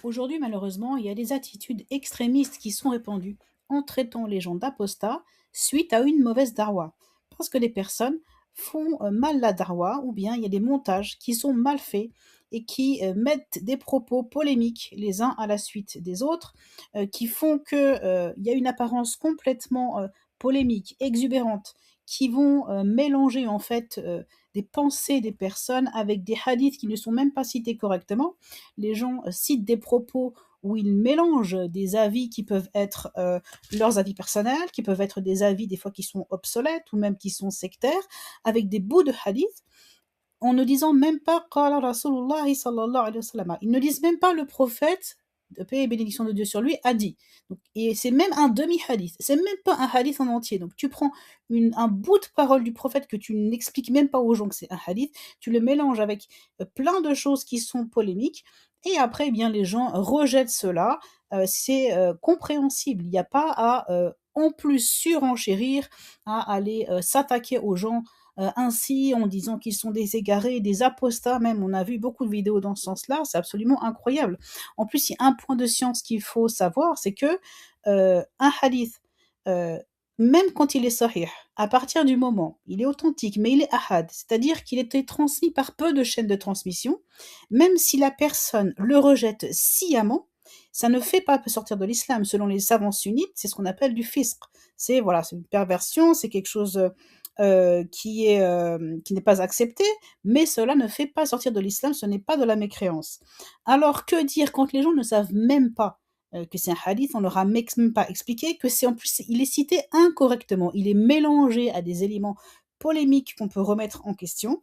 Aujourd'hui, malheureusement, il y a des attitudes extrémistes qui sont répandues en traitant les gens d'apostats suite à une mauvaise darwa. Parce que les personnes font mal la darwa ou bien il y a des montages qui sont mal faits et qui mettent des propos polémiques les uns à la suite des autres, qui font que il y a une apparence complètement polémique, exubérante, qui vont mélanger en fait des pensées des personnes avec des hadiths qui ne sont même pas cités correctement. Les gens citent des propos où ils mélangent des avis qui peuvent être leurs avis personnels, qui peuvent être des avis des fois qui sont obsolètes ou même qui sont sectaires, avec des bouts de hadith, en ne disant même pas Qala Rasulullah sallallahu alayhi wa sallam. Ils ne disent même pas le prophète, de paix et bénédiction de Dieu sur lui, a dit. Donc, et c'est même un demi-hadith, c'est même pas un hadith en entier. Donc tu prends un bout de parole du prophète que tu n'expliques même pas aux gens que c'est un hadith, tu le mélanges avec plein de choses qui sont polémiques, et après, eh bien, les gens rejettent cela. C'est compréhensible. Il n'y a pas à en plus surenchérir, à aller s'attaquer aux gens ainsi, en disant qu'ils sont des égarés, des apostats même. On a vu beaucoup de vidéos dans ce sens-là, c'est absolument incroyable. En plus, il y a un point de science qu'il faut savoir, c'est que un hadith, euh, même quand il est sahih, à partir du moment, il est authentique, mais il est ahad, c'est-à-dire qu'il était transmis par peu de chaînes de transmission, même si la personne le rejette sciemment, ça ne fait pas sortir de l'islam. Selon les savants sunnites, c'est ce qu'on appelle du fisq. C'est voilà, c'est une perversion, c'est quelque chose qui n'est pas accepté, mais cela ne fait pas sortir de l'islam, ce n'est pas de la mécréance. Alors que dire quand les gens ne savent même pas que c'est un hadith, on leur a même pas expliqué que c'est en plus, il est cité incorrectement, il est mélangé à des éléments polémiques qu'on peut remettre en question.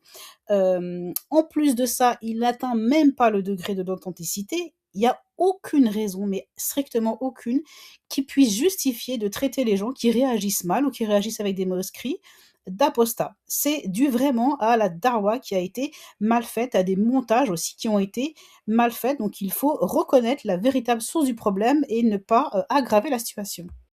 En plus de ça, il n'atteint même pas le degré de l'authenticité. Il n'y a aucune raison, mais strictement aucune, qui puisse justifier de traiter les gens qui réagissent mal ou qui réagissent avec des mosqueries d'apostat. C'est dû vraiment à la darwa qui a été mal faite, à des montages aussi qui ont été mal faits. Donc il faut reconnaître la véritable source du problème et ne pas aggraver la situation.